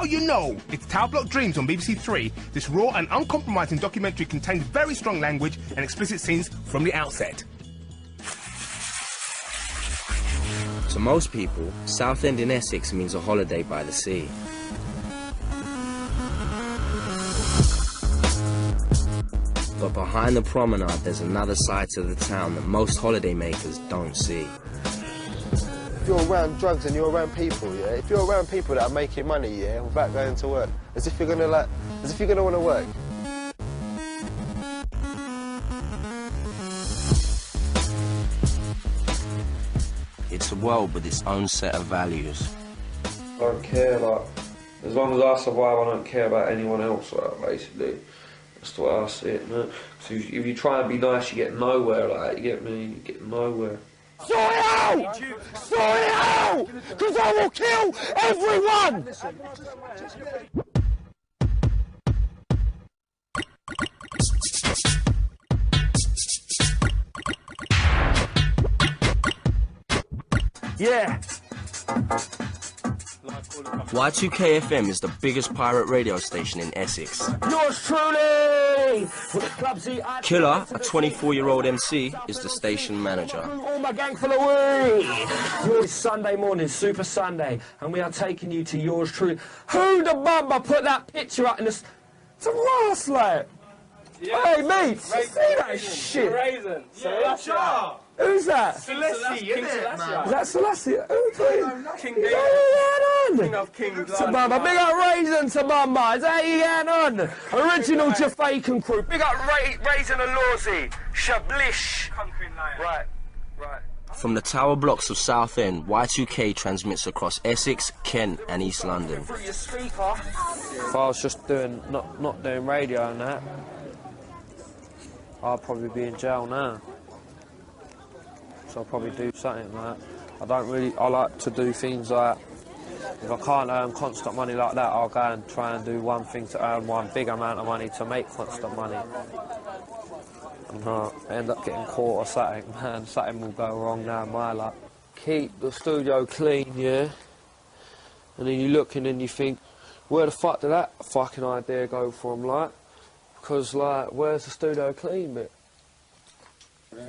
Now you know! It's Tower Block Dreams on BBC Three. This raw and uncompromising documentary contains very strong language and explicit scenes from the outset. To most people, Southend in Essex means a holiday by the sea. But behind the promenade, there's another side to the town that most holidaymakers don't see. If you're around drugs and you're around people, yeah, if you're around people that are making money, yeah, without going to work, as if you're gonna want to work. It's a world with its own set of values. I don't care, like, as long as I survive, I don't care about anyone else, like, basically. That's the way I see it, man. So if you try and be nice, you get nowhere, like, you get me? You get nowhere. Sort it out! Sort it out! Because I will kill everyone! Yeah. Y2K FM is the biggest pirate radio station in Essex. Yours truly! Killer, a 24-year-old MC, is the station manager. All my gang full of weed! It's Sunday morning, Super Sunday, and we are taking you to yours truly. Who the bummer put that picture up in the... It's a Ross, like. Yeah. Hey, mate, you see that shit? Raisin. Yeah. Who's that? Selassie, isn't it, man? Is that Selassie? Who's that? King David. King of Kings. Tabamba, big up Raisin, Tabamba. Is that you getting on? Original Jamaican crew. Big up Raisin and Lawsy. Shablish. Right, right. From the tower blocks of Southend, Y2K transmits across Essex, Kent and East London. If I was just not doing radio and that, I'd probably be in jail now. So I'll probably do something like that. I like to do things like, if I can't earn constant money like that, I'll go and try and do one thing to earn one big amount of money to make constant money. And I end up getting caught or something, man. Something will go wrong now in my life. Keep the studio clean, yeah? And then you look and then you think, where the fuck did that fucking idea go from, like? Because, like, where's the studio clean bit?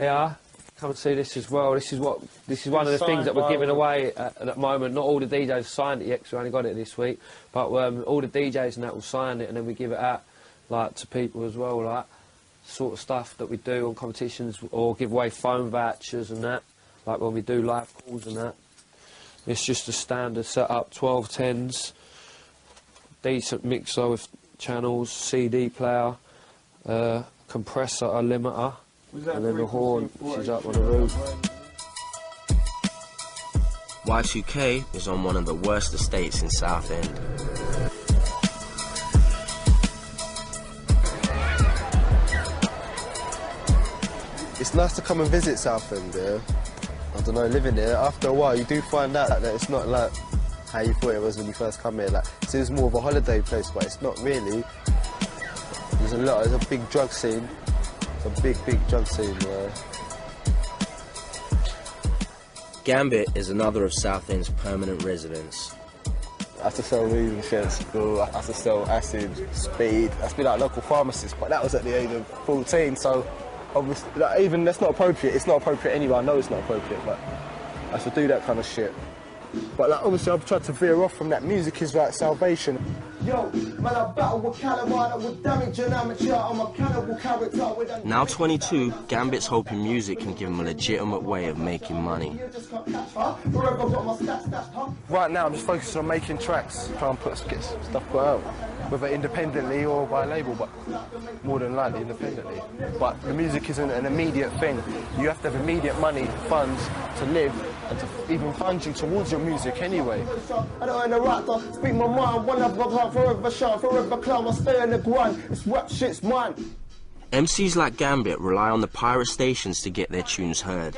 Yeah, come and see this as well. This is one of the things that we're giving away at the moment. Not all the DJs have signed it yet, because we only got it this week. But all the DJs and that will sign it, and then we give it out, like, to people as well, like, sort of stuff that we do on competitions, or give away phone vouchers and that, like when we do live calls and that. It's just a standard setup, 1210s, decent mixer with channels, CD player, compressor, a limiter, and then the horn, which is up on the roof. Y2K is on one of the worst estates in Southend. It's nice to come and visit Southend, yeah? I don't know, living there, after a while you do find out that it's not like how you thought it was when you first come here. Like, it seems more of a holiday place, but it's not really. There's a big drug scene. It's a big drug scene, yeah. Gambit is another of Southend's permanent residents. I have to sell weed and shit at school. I have to sell acid, speed. I have to be like a local pharmacist, but that was at the age of 14, so obviously, like, even that's not appropriate. It's not appropriate anyway. I know it's not appropriate, but I have to do that kind of shit. But like, obviously I've tried to veer off from that. Music is like salvation. Yo, man, I battle with caliber with damage and amateur. I'm a cannibal character with Now 22, Gambit's hoping music can give him a legitimate way of making money. Right now I'm just focusing on making tracks, trying to get stuff put out, whether independently or by label, but more than likely independently. But the music isn't an immediate thing. You have to have immediate money, funds to live, and to even fund you towards your music anyway. I don't know right to speak my mind, one of them forever shine, forever clown, I stay in the grind, it's rap shit's mine. MCs like Gambit rely on the pirate stations to get their tunes heard.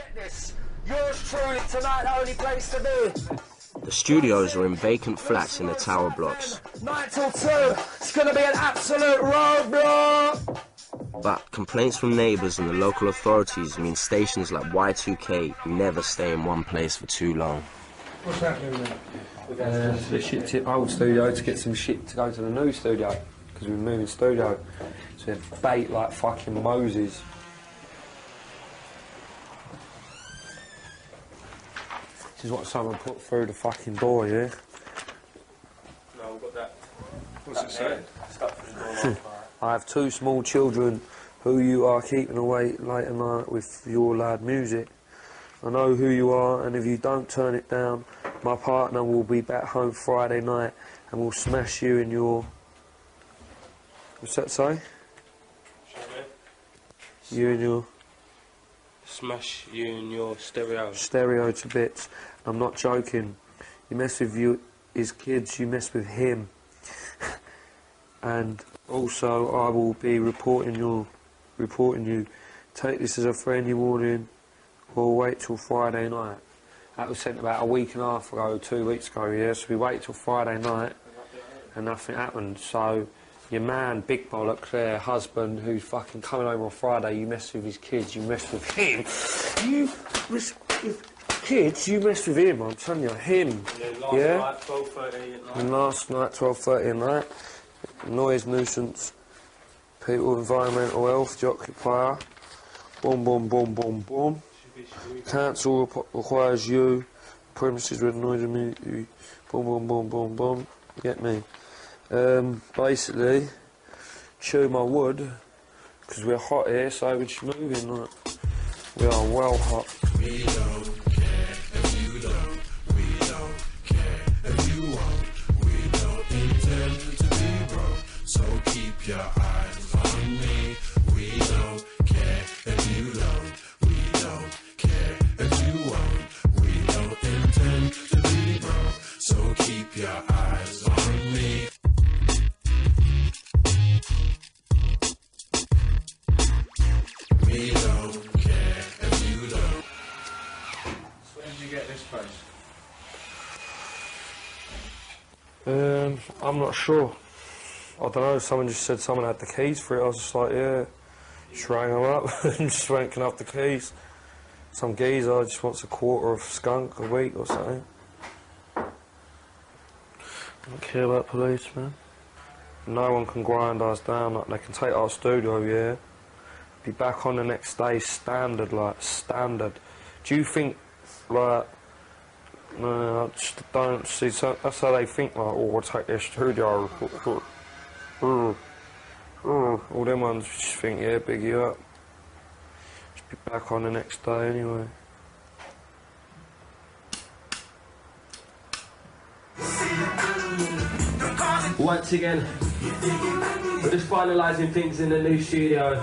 Yours truly tonight, the only place to be. The studios are in vacant flats in the tower blocks. 9 till 2, it's gonna be an absolute roadblock. But complaints from neighbours and the local authorities mean stations like Y2K never stay in one place for too long. What's happening there? the shit to the old studio to get some shit to go to the new studio, because we're moving studio. So we had bait like fucking Moses. This is what someone put through the fucking door, yeah? No, we've got that. What's it say? Stuck through the door. I have 2 small children who you are keeping awake late at night with your loud music. I know who you are, and if you don't turn it down, my partner will be back home Friday night and will smash you in your... What's that say? You and your... Smash you in your stereo. Stereo to bits. I'm not joking. You mess with his kids, you mess with him. And also, I will be reporting you. Take this as a friendly warning, or wait till Friday night. That was sent about a week and a half ago, 2 weeks ago, yeah, so we wait till Friday night and nothing happened. So your man, big bollocks there, husband, who's fucking coming over on Friday, you mess with his kids, you mess with him. You mess with kids, you mess with him, I'm telling you, him. Yeah, last night, 12:30 at night. And last night, 12:30 at night, noise nuisance, people, environmental health, the occupier, boom, boom, boom, boom, boom. Council requires you, premises with noise immunity, boom, boom, boom, boom, boom, get me. Basically, chew my wood, because we're hot here, so we're just moving, like, we are well hot. We don't care if you don't, we don't care if you won't, we don't intend to be broke, so keep your eyes on me. We don't care if you don't, we don't care if you won't, we don't intend to be broke, so keep your eyes on me. We don't care if you don't. So when did you get this place? I'm not sure. I don't know, someone just said someone had the keys for it. I was just like, yeah. Just rang them up and just went, can I have the keys? Some geezer just wants a quarter of skunk a week or something. I don't care about police, man. No one can grind us down, like they can take our studio, yeah. Be back on the next day, standard, like, standard. Do you think, like, no, I just don't see, so that's how they think, like, oh, we'll take their studio. All them ones just think, yeah, big you up. Just be back on the next day anyway. Once again, we're just finalising things in the new studio,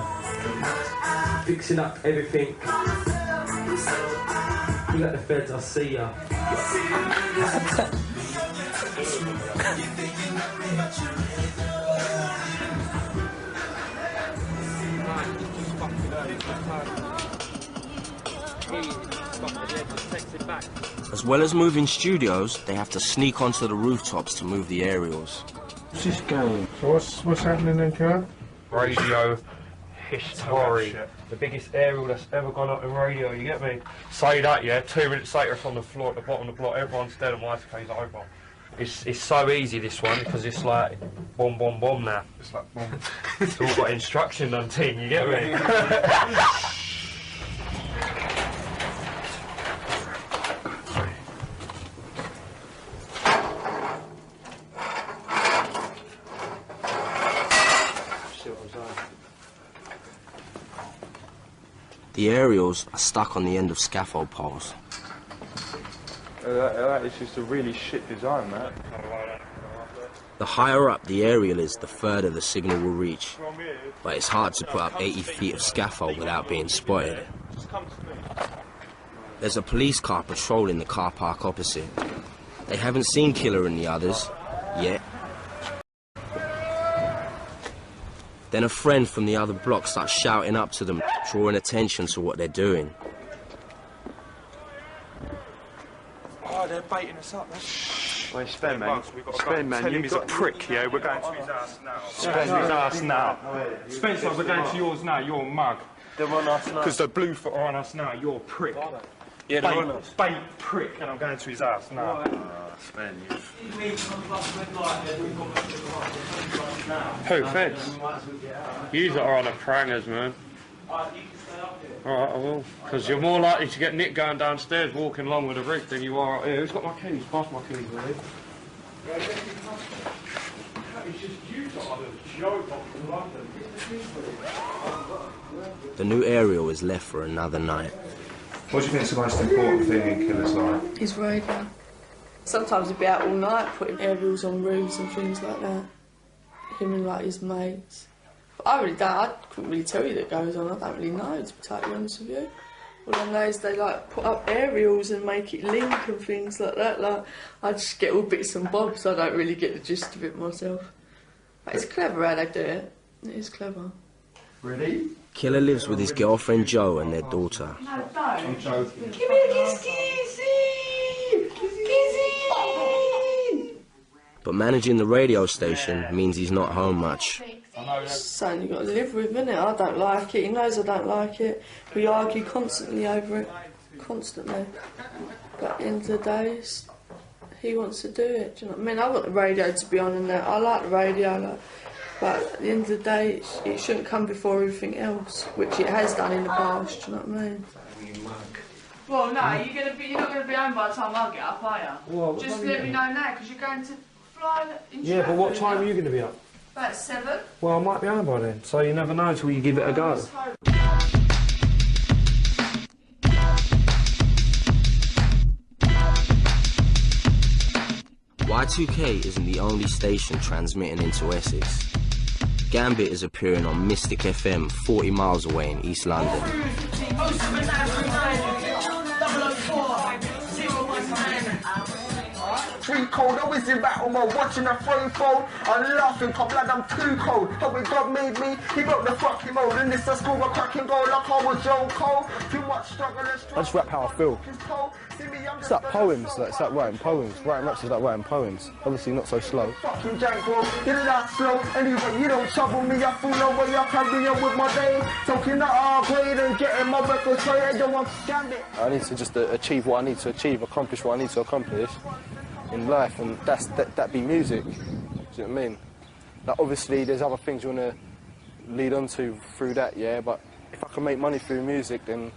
fixing up everything. You got the feds, I'll see ya. As well as moving studios, they have to sneak onto the rooftops to move the aerials. What's this game? So what's happening then, Karen? Radio history. The biggest aerial that's ever gone up in radio, you get me? Say that, yeah, 2 minutes later it's on the floor at the bottom of the block, everyone's dead and my case over. It's so easy, this one, because it's like boom, boom, boom now. It's like boom. It's all got instruction on team, you get me? The aerials are stuck on the end of scaffold poles. That is just a really shit design, man. The higher up the aerial is, the further the signal will reach. But it's hard to put up 80 feet of scaffold without being spotted. There's a police car patrolling the car park opposite. They haven't seen Killer and the others, yet. Then a friend from the other block starts shouting up to them, drawing attention to what they're doing. Oh, they're baiting us up, man. Wait, Spen, man. Spen, man, tell him he's a prick, yeah? We're going to his ass now. Spen, his ass now. Spencer, we're going to yours now. You're a mug. They're on us now. Because the blue foot are on us now. You're a prick. bait prick, and I'm going to his house. No. Who, Feds? You lot are on the prangers, man. Alright, I will. Because you're more likely to get Nick going downstairs walking along with a rig than you are out here. Who's got my keys? Pass my keys, really. The new aerial is left for another night. What do you think is the most important thing in Killer's life? His radio. Sometimes he'd be out all night putting aerials on roofs and things like that. Him and like his mates. But I couldn't really tell you that goes on. I don't really know, to be totally honest with you. All I know is they like put up aerials and make it link and things like that. Like I just get all bits and bobs. I don't really get the gist of it myself. But it's clever how they do it. It is clever. Ready? Killer lives with his girlfriend Jo and their daughter. No, don't. Joking. Give me a kiss, kissy! Kissy! But managing the radio station means he's not home much. It's something you've got to live with, isn't it? I don't like it. He knows I don't like it. We argue constantly over it. Constantly. But at the end of the day, he wants to do it. Do you know what I mean? I want the radio to be on and that. I like the radio, like, but at the end of the day, it shouldn't come before everything else, which it has done in the past. Do you know what I mean? Well, no, you're not going to be home by the time I get up, are you? Well, just let me know now, because you're going to fly in Yeah, but what time are you going to be up? About 7. Well, I might be home by then, so you never know until you give it a go. Y2K isn't the only station transmitting into Essex. Gambit is appearing on Mystic FM 40 miles away in East London. Free cold, always in battle mode, watching a free fold. I'm laughing, cause blood, I'm too cold. But when God made me, he broke the fucking mold. And this a school where cracking gold like I was Joe Cole. Too much struggle and struggle. I just rap how I feel. It's like poems, it's like writing poems. Writing raps is like writing poems. Obviously not so slow. Fucking Janko, get it out slow. Anyway, you don't trouble me, I feel no way I carry on with my day. Talking the hard grade and getting my record straight. Yo, I'm Gambit. I need to just achieve what I need to achieve, accomplish what I need to accomplish in life, and that be music. Do you know what I mean? Like obviously there's other things you want to lead on to through that, yeah, but if I can make money through music, then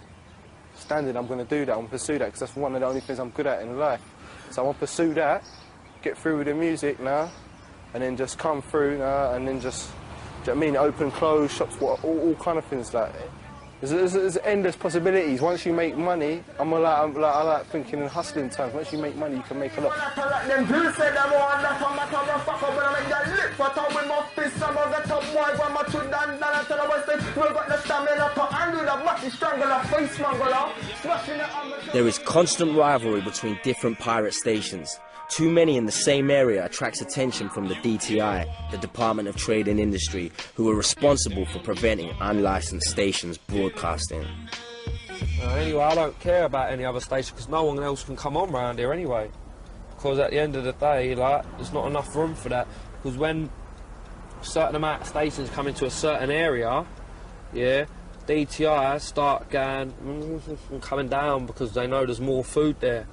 standing I'm going to do that, I'm going to pursue that, because that's one of the only things I'm good at in life. So I want to pursue that, get through with the music now, and then just come through now, and then just, do you know what I mean, open, close, shops, all kind of things like that. There's endless possibilities. Once you make money, I like thinking in hustling terms. Once you make money, you can make a lot. There is constant rivalry between different pirate stations. Too many in the same area attracts attention from the DTI, the Department of Trade and Industry, who are responsible for preventing unlicensed stations broadcasting. Anyway, I don't care about any other station because no one else can come on round here anyway. Because at the end of the day, like, there's not enough room for that. Because when a certain amount of stations come into a certain area, yeah, DTI start going coming down because they know there's more food there.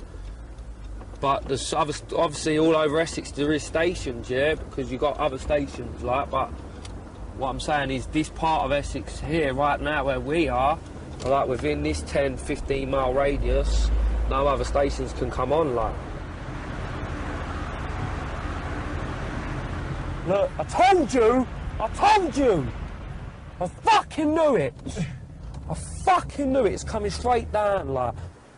But there's obviously all over Essex there is stations, yeah, because you've got other stations, like, but what I'm saying is this part of Essex here, right now, where we are, like, within this 10-15 mile radius, no other stations can come on, like. Look, I told you! I fucking knew it! I fucking knew it, it's coming straight down, like.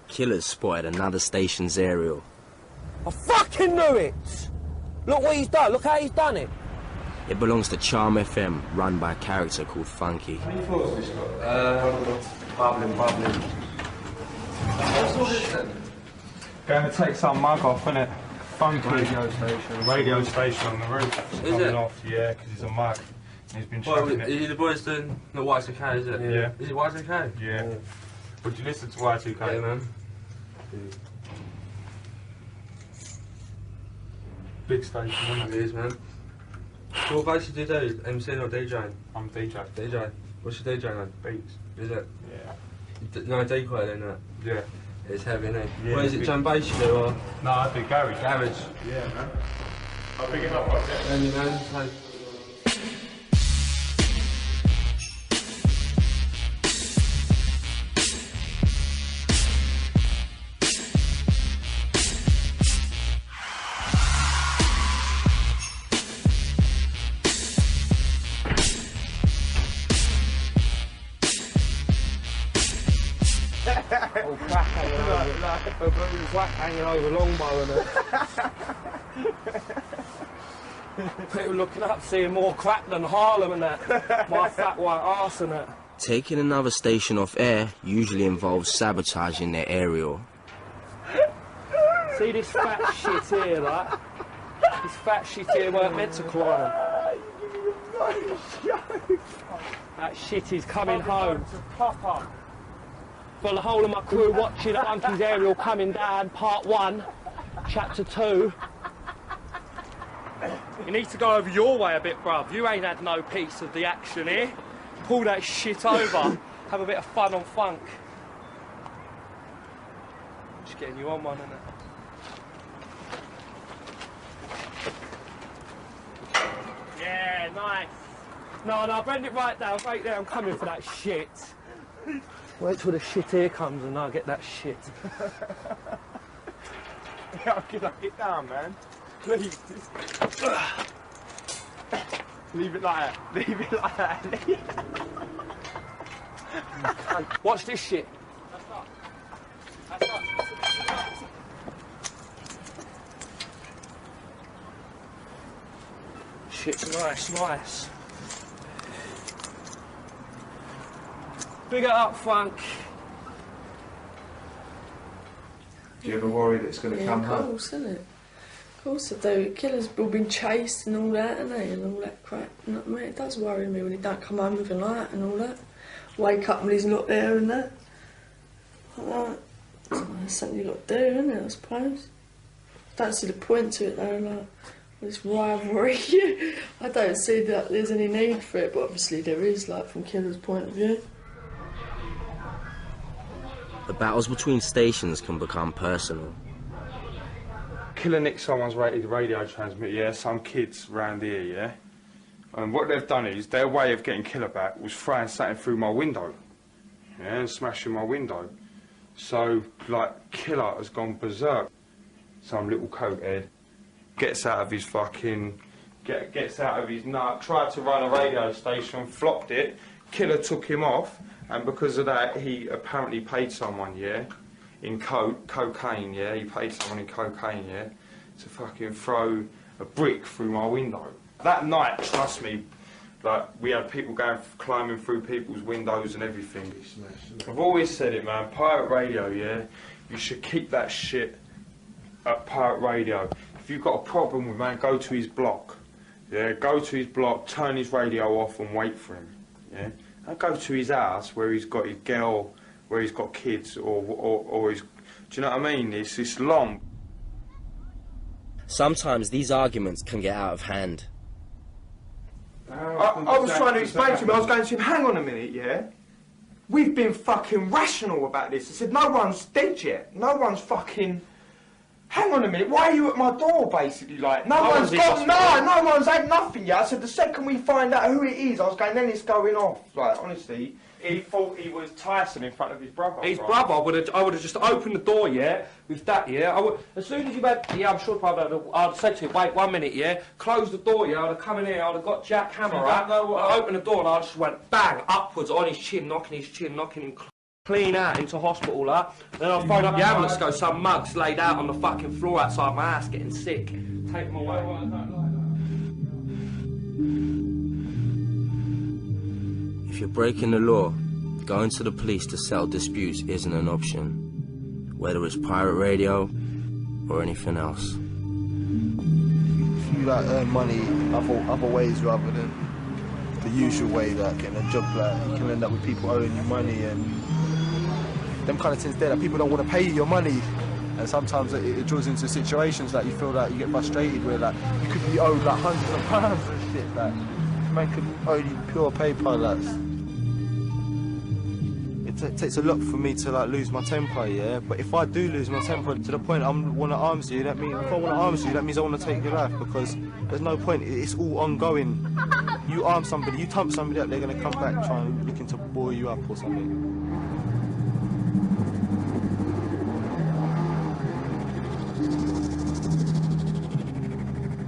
Killers spotted another station's aerial. I fucking knew it! Look what he's done, look how he's done it! It belongs to Charm FM, run by a character called Funky. How many floors has this got? Bubbling. What's all this then? Going to take some mug off, innit? Funky. Radio station on the roof. Is it? Off, yeah, because it's a mug. He's been Well, chucking it. is the boys doing the Y2K, is it? Yeah. Is it Y2K? Yeah. Would you listen to Y2K? Yeah, man. Big station, isn't It is, man. So what basically do you do? MCing or DJing? I'm DJ. DJ. What's your DJ, man? Beats. Is it? Yeah. No decoy then, that? Yeah. It's heavy, isn't it? Yeah, What is it, drum bass you do, or? No, I do garage. Garage. Yeah, man. I'll pick it up like that. And you man, so... Oh, crack hanging over, whack hanging over longbow and it. People looking up, seeing more crack than Harlem and that. My fat white arse and that. Taking another station off air usually involves sabotaging their aerial. See this fat shit here, like? This fat shit here weren't meant to climb. That shit is coming home. For the whole of my crew watching Unky's aerial coming down, part 1, chapter 2. You need to go over your way a bit, bruv. You ain't had no piece of the action here. Pull that shit over. Have a bit of fun on funk. Just getting you on one, innit? Yeah, nice. No, bend it right down, right there. I'm coming for that shit. Wait till the shit here comes and I'll get that shit. Yeah, I'll get down, man. Please. Leave it like that. Leave it like that. Watch this shit. Shit's nice. Big it up, Funk. Do you ever worry that it's going to come home? Of course, isn't it? Of course I do. Killers will be chased and all that, and all that crap. You know what I mean? It does worry me when he don't come home with a light and all that. Wake up when he's not there and that. Like that. That's something you got to do, isn't it, I suppose? Don't see the point to it though, like this rivalry. I don't see that there's any need for it, but obviously there is, like from Killer's point of view. The battles between stations can become personal. Killer nicked someone's radio transmitter, yeah, some kids round here, yeah? And what they've done is, their way of getting Killer back was throwing something through my window, yeah, and smashing my window. So, like, Killer has gone berserk. Some little cokehead gets out of his fucking... gets out of his nut, tried to run a radio station, flopped it, Killer took him off, and because of that, he apparently paid someone, yeah, in cocaine, yeah, he paid someone in cocaine, yeah, to fucking throw a brick through my window. That night, trust me, like, we had people climbing through people's windows and everything. I've always said it, man, pirate radio, yeah, you should keep that shit at pirate radio. If you've got a problem with, man, go to his block, yeah, go to his block, turn his radio off and wait for him, yeah. Don't go to his house where he's got his girl, where he's got kids, or he's... Do you know what I mean? It's long. Sometimes these arguments can get out of hand. I was trying to explain to him, I was going to him, hang on a minute, yeah? We've been fucking rational about this. I said, no one's dead yet. No one's fucking... Hang on a minute, why are you at my door, basically, like? No one's had nothing yet. I said, the second we find out who it is, I was going, then it's going off. Like, honestly, he thought he was Tyson in front of his brother. His brother, I would have just opened the door, yeah, with that, yeah. As soon as you went, yeah, I'm sure I'd have said to him, wait 1 minute, yeah, close the door, yeah, I'd have come in here, I'd have got Jack Hammer out, I'd opened the door and I just went bang, upwards on his chin, knocking him clean out into hospital, then I'll phone up the ambulance, go, some mug's laid out on the fucking floor outside my house getting sick. Take him away. If you're breaking the law, going to the police to settle disputes isn't an option, whether it's pirate radio or anything else. If you like earn money other ways rather than the usual way, like getting a job, like you can end up with people owing you money and them kind of things there, that people don't want to pay you your money, and sometimes it draws into situations that you feel like you get frustrated where like you could be owed like hundreds of pounds and shit, like man could owe you pure paper, like it takes a lot for me to like lose my temper, yeah. But if I do lose my temper to the point I want to arms you, that means if I want to arms you, that means I want to take your life, because there's no point. It's all ongoing. You arm somebody, you thump somebody up, they're gonna come back trying looking to boil you up or something.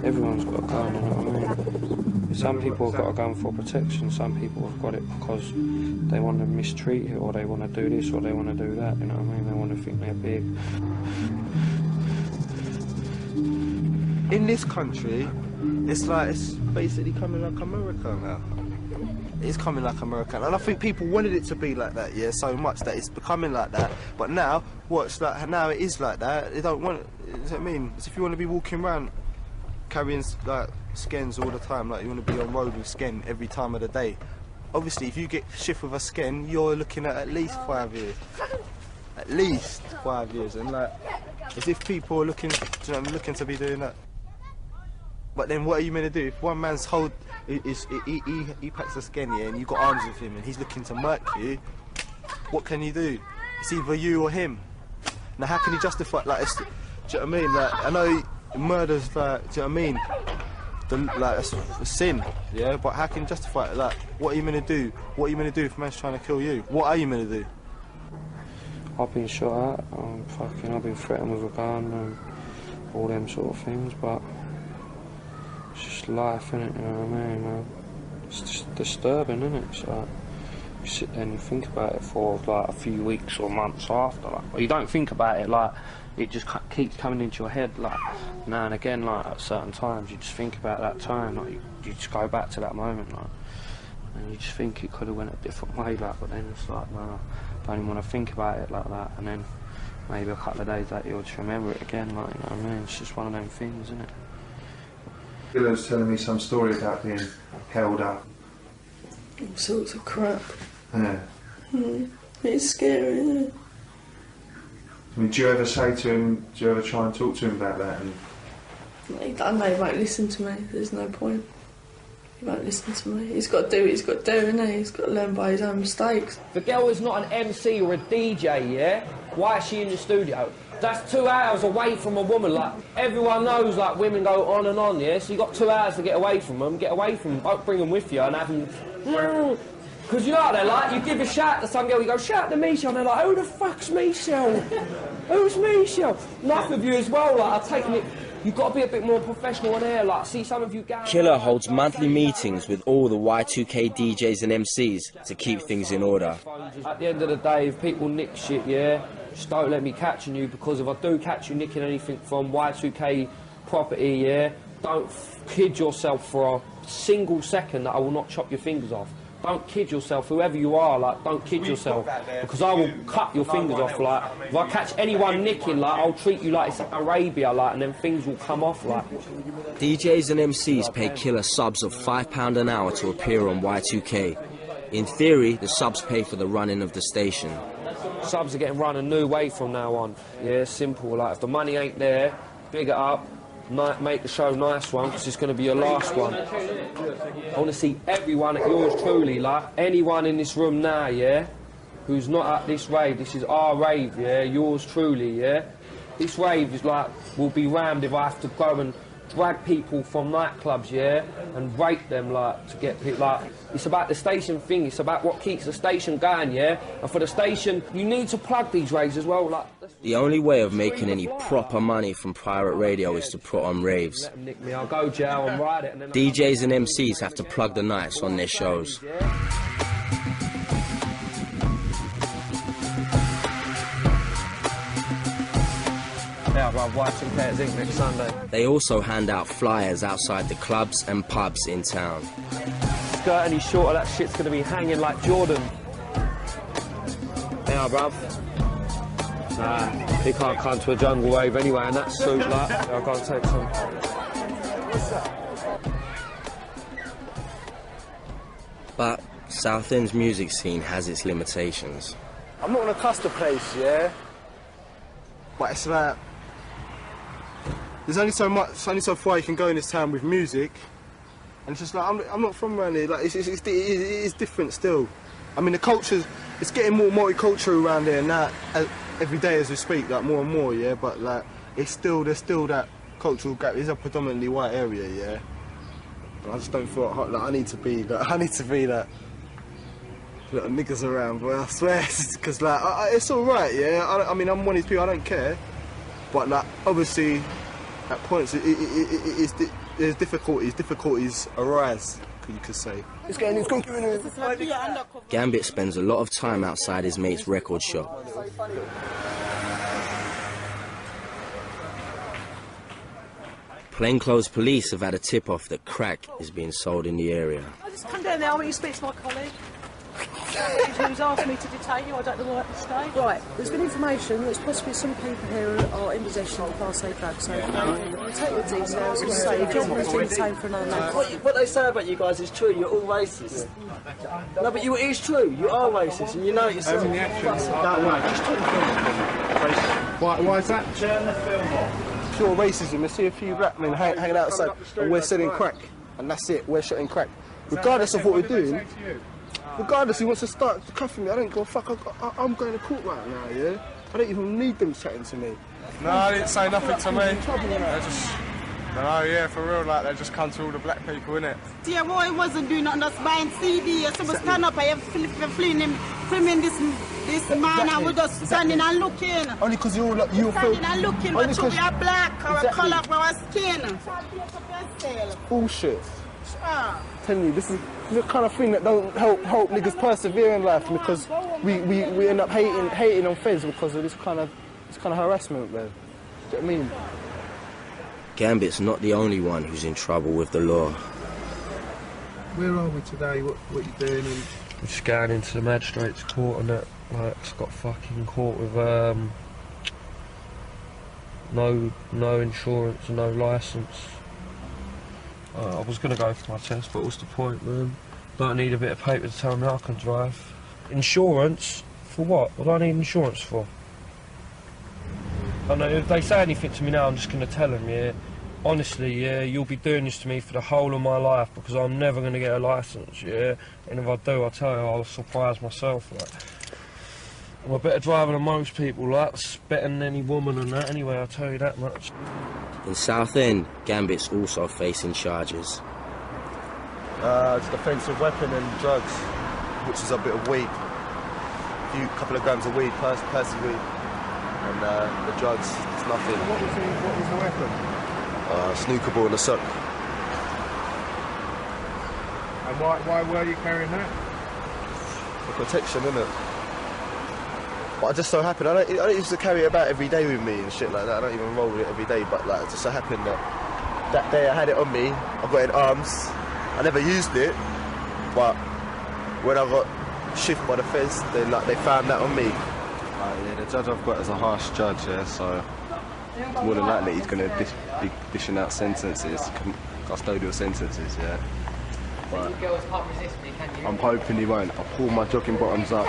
Everyone's got a gun, you know what I mean? Some people have got a gun for protection, some people have got it because they want to mistreat it, or they want to do this, or they want to do that, you know what I mean? They want to think they're big. In this country, it's basically coming like America now. It's coming like America, and I think people wanted it to be like that, yeah, so much that it's becoming like that. But now, now it is like that. They don't want it. You know what I mean? It's if you want to be walking around carrying like skens all the time, like you want to be on road with sken every time of the day. Obviously, if you get shift with a sken, you're looking at least 5 years. At least 5 years, and like, as if people are looking, looking to be doing that. But then, what are you meant to do if one man's he packs a sken here, and you've got arms with him, and he's looking to murk you? What can you do? It's either you or him. Now, how can you justify like? Do you know what I mean? Like, I know. Murder's like, do you know what I mean? Like, it's a sin, yeah? But how can you justify it? Like, what are you meant to do? What are you meant to do if a man's trying to kill you? What are you meant to do? I've been shot at, I've been threatened with a gun and all them sort of things, but it's just life, innit, you know what I mean, man? It's just disturbing, innit? It's like, you sit there and you think about it for like a few weeks or months after, like, well, you don't think about it, like, it just keeps coming into your head, like, now and again, like, at certain times, you just think about that time, like, you just go back to that moment, like, and you just think it could have went a different way, like, but then it's like, no, I don't even want to think about it like that, and then maybe a couple of days later you'll just remember it again, like, you know what I mean? It's just one of them things, isn't it? Gilla was telling me some story about being held up. All sorts of crap. Yeah. It's scary, isn't it? I mean, do you ever say to him, do you ever try and talk to him about that? And I know he won't listen to me, there's no point. He won't listen to me. He's got to do what he's got to do, isn't he? He's got to learn by his own mistakes. The girl is not an MC or a DJ, yeah? Why is she in the studio? That's 2 hours away from a woman, like, everyone knows, like, women go on and on, yeah? So you got 2 hours to get away from them, don't bring them with you and have them... Because you know what they're like, you give a shout to some girl, you go, shout to Michelle, and they're like, who the fuck's Michelle? Who's Michelle? Enough of you as well, like, I've taken it, you've got to be a bit more professional on air, like, see some of you guys... Killer holds monthly meetings with all the Y2K DJs and MCs to keep things in order. At the end of the day, if people nick shit, yeah, just don't let me catching you, because if I do catch you nicking anything from Y2K property, yeah, don't kid yourself for a single second that I will not chop your fingers off. Don't kid yourself, whoever you are, like, don't kid yourself, because I will cut your fingers off, like, if I catch anyone nicking, like, I'll treat you like it's Arabia, like, and then things will come off, like. DJs and MCs pay Killer subs of £5 an hour to appear on Y2K. In theory, the subs pay for the running of the station. Subs are getting run a new way from now on, yeah, simple, like, if the money ain't there, big it up, make the show nice one, because it's going to be your last one. I want to see everyone at yours truly, like anyone in this room now, yeah, who's not at this rave. This is our rave, yeah, yours truly, yeah. This rave is like, will be rammed if I have to go and drag people from nightclubs, yeah, and rate them, like, to get people, like, it's about the station thing, it's about what keeps the station going, yeah, and for the station, you need to plug these raves as well, like. The only way of making any proper money from pirate radio is to put on raves. Let them nick me, I'll go jail and ride it, and then DJs and MCs have to plug the nights on their shows. Yeah, I'll watch some Pairs Inc. next Sunday. They also hand out flyers outside the clubs and pubs in town. Skirt any shorter, that shit's going to be hanging like Jordan. Yeah, bruv. Nah, he can't come to a jungle wave anyway in that suit, like. I'll go and take some. But Southend's music scene has its limitations. I'm not going to cuss the place, yeah? But it's like... There's only so much, only so far you can go in this town with music. And it's just like, I'm not from around here, like, it is different still. I mean, the culture's, it's getting more multicultural around there now, every day as we speak, like more and more, yeah, but like, there's still that cultural gap. It's a predominantly white area, yeah. But I just don't feel like I need to be that little niggas around, boy, I swear, because like, it's alright, yeah, I mean, I'm one of these people, I don't care, but like, obviously, at points, there's difficulties arise, you could say. Gambit spends a lot of time outside his mate's record shop. Plainclothes police have had a tip-off that crack is being sold in the area. I just come down there, I want you to speak to my colleague. Who's asked me to detain you, I don't know why to stay. Right, there's been information that possibly some people here are in possession of Class A drugs, so I'll take the details and say if you're going to be detained for another month. What they say about you guys is true, you're all racist. No, but it is true, you are racist, and you know it yourself. Why is that? Turn the film off. Pure racism. You see a few black men hanging outside and we're selling crack, and that's it, we're shooting crack. Regardless of what we're doing, regardless, he wants to start cuffing me, I don't give a fuck, I'm going to court right now, yeah? I don't even need them chatting to me. No, they didn't say nothing to me. They just, no, yeah, for real, like, they just come to all the black people, innit? Yeah, boy, wasn't doing nothing, just buying CD, so we stand up, I have filming this man, and we're just standing and looking. Only because you feel... Standing and looking, but we are black, or a colour of our skin. Bullshit. I'm telling you, this is the kind of thing that don't help niggas persevere in life, because we end up hating on feds because of this kind of harassment, man. Do you know what I mean? Gambit's not the only one who's in trouble with the law. Where are we today? What are you doing? We're just going into the magistrate's court and that, like, it's got fucking caught with no insurance and no licence. I was going to go for my test, but what's the point, man? Don't need a bit of paper to tell me I can drive. Insurance? For what? What do I need insurance for? I know if they say anything to me now, I'm just going to tell them, yeah. Honestly, yeah, you'll be doing this to me for the whole of my life because I'm never going to get a licence, yeah. And if I do, I tell you, I'll surprise myself, like. I'm a better driver than most people, like, better than any woman and that, anyway, I'll tell you that much. In Southend, Gambit's also facing charges. It's defensive weapon and drugs, which is a bit of weed. A couple of grams of weed, Percy weed. And the drugs, it's nothing. What was the weapon? Snooker ball and a sock. And why were you carrying that? For protection, innit? But I just so happened, I don't used to carry it about every day with me and shit like that. I don't even roll with it every day, but like, it just so happened that day I had it on me, I got it in arms. I never used it, but when I got shifted by the feds, they found that on me. Yeah, the judge I've got is a harsh judge, yeah, so more than likely he's going to be dishing out sentences, custodial sentences, yeah. But I'm hoping he won't. I'll pull my jogging bottoms up,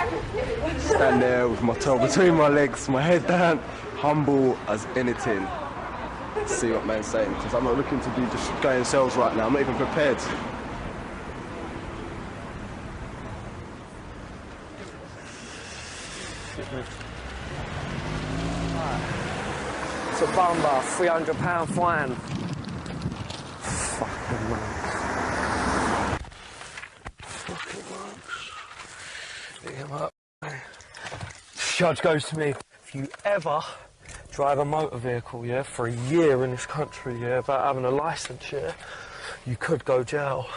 stand there with my toe between my legs, my head down, humble as anything. See what man's saying, because I'm not looking to be just going cells right now. I'm not even prepared. It's a bumper, £300 fine. Fucking man. Pick him up. Judge goes to me, if you ever drive a motor vehicle, yeah, for a year in this country, yeah, without having a licence, yeah, you could go jail.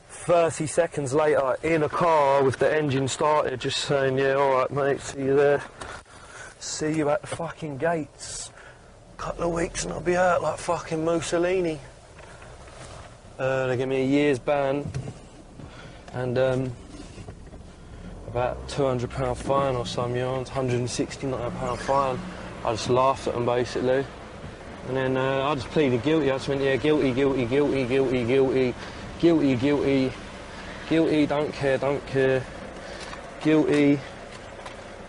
30 seconds later, in a car with the engine started, just saying, yeah, alright mate, see you there. See you at the fucking gates. Couple of weeks and I'll be out like fucking Mussolini. They give me a year's ban and about £200 fine or some yards, £169 fine. I just laughed at them basically. And then I just pleaded guilty. I just went, yeah, guilty, guilty, guilty, guilty, guilty, guilty, guilty, guilty, don't care, guilty,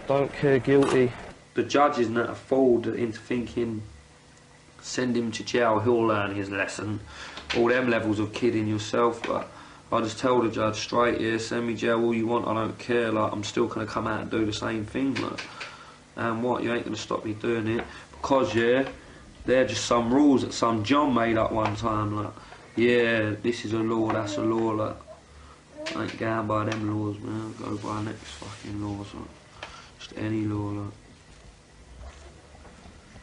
don't care, guilty. The judge isn't at a fooled into thinking, send him to jail, he'll learn his lesson. All them levels of kidding yourself, but I just tell the judge straight, yeah, send me jail all you want, I don't care, like, I'm still going to come out and do the same thing, like. And what, you ain't going to stop me doing it, because, yeah, they're just some rules that some John made up one time, like, yeah, this is a law, that's a law, like, I ain't going by them laws, man, I go by next fucking laws, like, just any law, like.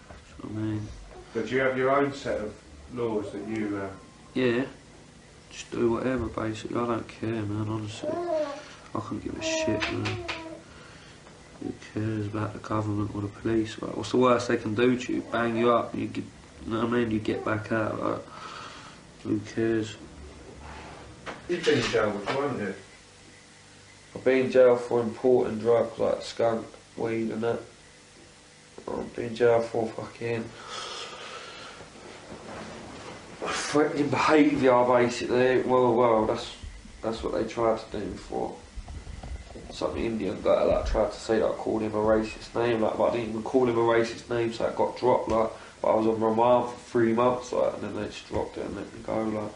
That's what I mean. But do you have your own set of laws that you... Yeah. Just do whatever, basically. I don't care, man, honestly. I couldn't give a shit, man. Who cares about the government or the police? Like, what's the worst they can do to you? Bang you up, you get, you know what I mean? You get back out, like, who cares? You've been in jail before, haven't you? I've been in jail for importing drugs like skunk, weed and that. I've been in jail for fucking threatening behaviour, basically. Well, that's what they tried to do before. Some Indian guy like tried to say that I called him a racist name, like, but I didn't even call him a racist name, so it got dropped, like. But I was on remand for 3 months, like, and then they just dropped it and let me go, like.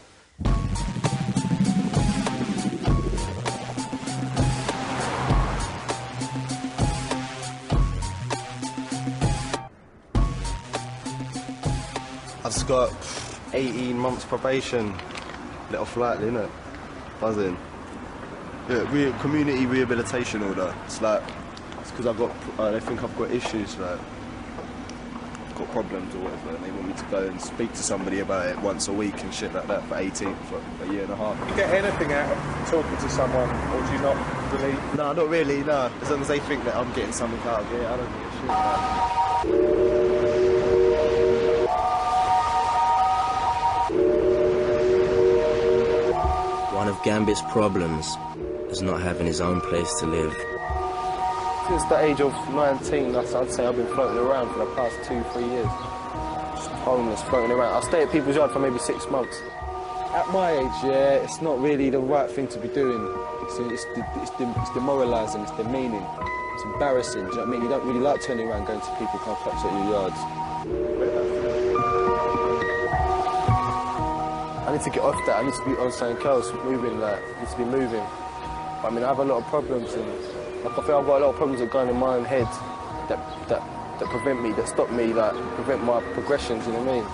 I've just got 18 months probation. Let off lightly, innit? Buzzing. Yeah, community rehabilitation order. It's like, it's because I've got, they think I've got issues, like, I've got problems or whatever, and they want me to go and speak to somebody about it once a week and shit like that for 18, for a year and a half. Do you get anything out of talking to someone, or do you not really? No, not really, no. As long as they think that I'm getting something out of it, I don't give a shit, man. One of Gambit's problems is not having his own place to live. Since the age of 19, I'd say I've been floating around for the past 2-3 years. Just homeless, floating around. I'll stay at people's yard for maybe 6 months. At my age, yeah, it's not really the right thing to be doing. It's demoralising, it's demeaning, it's embarrassing, do you know what I mean? You don't really like turning around going to people who can't touch at your yards. I need to get off that, I need to be on something else, moving, like, I need to be moving. But, I mean, I have a lot of problems, and like, I feel I've got a lot of problems that go on in my own head that prevent me, that stop me, like, prevent my progressions, you know what I mean?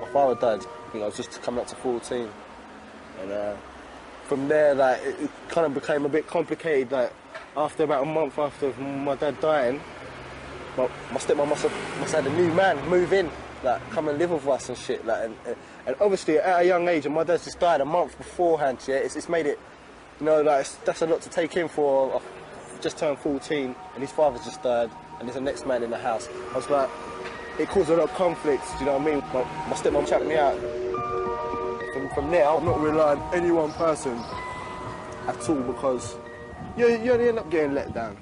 My father died, I was just coming up to 14. And from there, like, it kind of became a bit complicated, like, after about a month after my dad dying, my stepmom must have had a new man move in, like, come and live with us and shit, like, and obviously at a young age, and my dad's just died a month beforehand, yeah, it's made it, you know, like, that's a lot to take in for. I've just turned 14, and his father's just died, and there's the next man in the house. I was like, it caused a lot of conflicts, do you know what I mean? My stepmom chucked me out. From there, I'm not relying on any one person at all, because you only end up getting let down.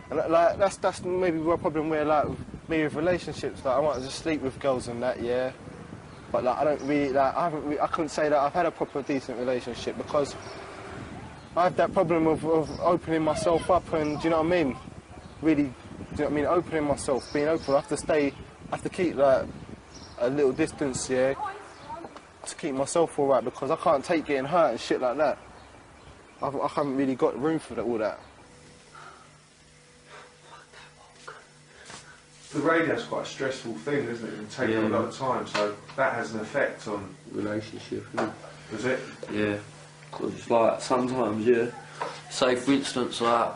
And like, that's maybe my problem where, like, with me with relationships, like, I might just sleep with girls and that, yeah. But, like, I don't really, like, I couldn't say that I've had a proper decent relationship, because I have that problem of opening myself up, and, do you know what I mean? Really, do you know what I mean? Opening myself, being open. I have to keep, like, a little distance, yeah, to keep myself all right, because I can't take getting hurt and shit like that. I haven't really got room for all that. The radio's quite a stressful thing, isn't it? It can take a lot of time, so that has an effect on relationship, isn't it? Does it? Yeah, because it's like sometimes, yeah. Say for instance, like,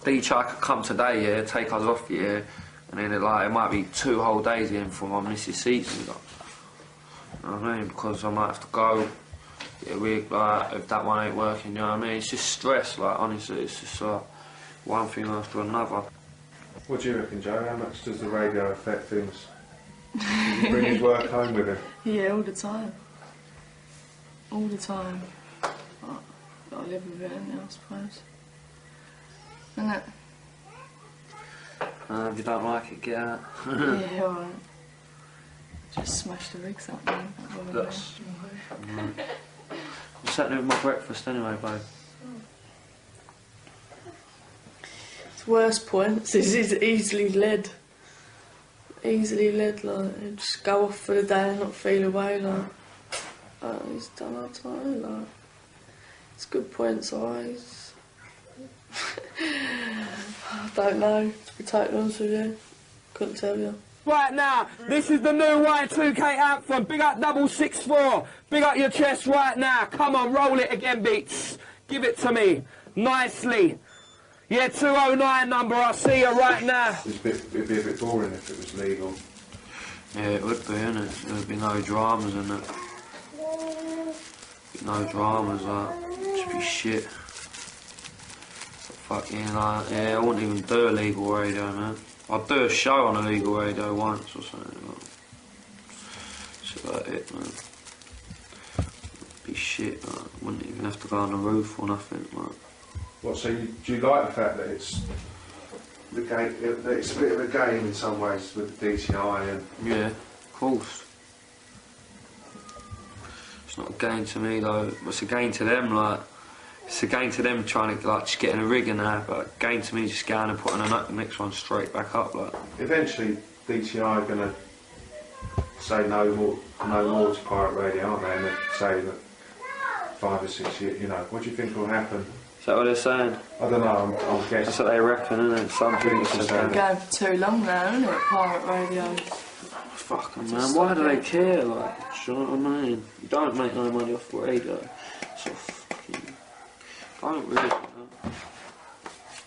D-Chai could come today, yeah, take us off, yeah, and then it might be 2 whole days in for my missus seats and stuff. You know what I mean? Because I might have to go, get a wig, like, if that one ain't working, you know what I mean? It's just stress, like, honestly, it's just like one thing after another. What do you reckon, Joe? How much does the radio affect things? Does he bring his work home with him? Yeah, all the time. All the time. Gotta live with it, I suppose. Isn't it? If you don't like it, get out. Yeah, alright. Just smash the rigs up, man. That's... I'm sat there with my breakfast anyway, babe. Worst points is he's easily led. easily led, like, he'd just go off for the day and not feel away, like, he's done our time, like, it's good points, always. I don't know, to be totally honest with you, couldn't tell you. Right now, this is the new Y2K anthem. Big up 664. Big up your chest right now. Come on, roll it again, Beats. Give it to me. Nicely. Yeah, 209 number, I see you right now. It'd be a bit boring if it was legal. Yeah, it would be, innit? There would be no dramas in it. No dramas, just be shit. Fucking like, yeah, I wouldn't even do a legal radio, man. I'd do a show on a legal radio once or something. Like. Shit like it, man. Be shit, like. Wouldn't even have to go on the roof or nothing, like. What, so do you like the fact that it's the game, that it's a bit of a game in some ways with the DTI and... Yeah, of course. It's not a game to me though, it's a game to them, like. It's a game to them trying to like just get in a rig and that, but a game to me just going and putting the next one straight back up, like. Eventually DTI are gonna say no more to pirate radio, aren't they? And they say that 5 or 6 years, you know, what do you think will happen? Is that what they're saying? I don't know, I'm guessing. That's what they reckon, isn't it? Some people It's been going for too long now, isn't it, pirate radio? Fucking man, why do they care, like, do you know what I mean? You don't make no money off the radio, so fucking... I don't really, you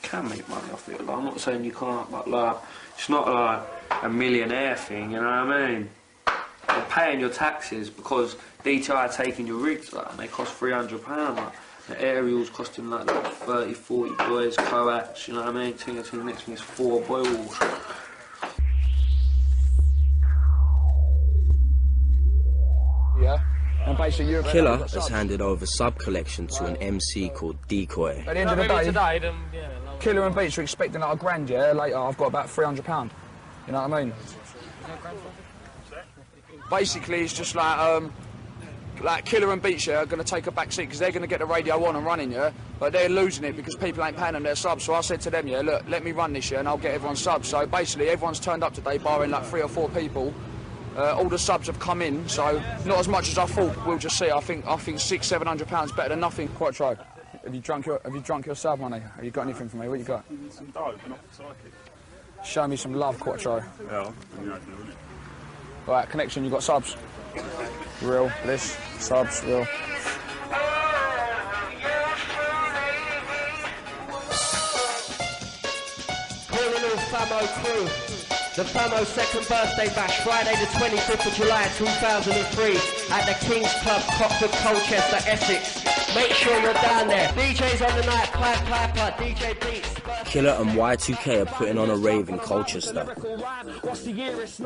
can make money off it, like, I'm not saying you can't, but like, it's not like a millionaire thing, you know what I mean? You're paying your taxes because DTI are taking your rigs, like, and they cost £300, like. The aerials costing like 30, 40 boys, coax, you know what I mean? Ting, next thing is 4 boils. Yeah. And basically Europe Killer has handed over sub-collection to an MC called Decoy. At the end of the day, Killer and Beats are expecting like £1,000, yeah? Later I've got about £300. You know what I mean? Basically it's just like Killer and Beats, yeah, are going to take a back seat because they're going to get the radio on and running, yeah, but they're losing it because people ain't paying them their subs. So I said to them, yeah, look, let me run this, yeah, and I'll get everyone subs. So basically everyone's turned up today, barring like 3 or 4 people. All the subs have come in, so not as much as I thought. We'll just see. I think £600-700 better than nothing. Quattro, have you drunk your sub money? Have you got anything for me? What you got? Some dope, but not psychic. Show me some love, Quattro. Yeah, Right, connection. You got subs. Real, Lish, subs, real. Calling all Famo crew. The Famo second birthday bash, Friday the 25th of July 2003 at the King's Club, Cockwood, Colchester, Essex. Make sure you're down there. DJs on the night, Piper, DJ Beats. Killer and Y2K are putting on a rave in Colchester.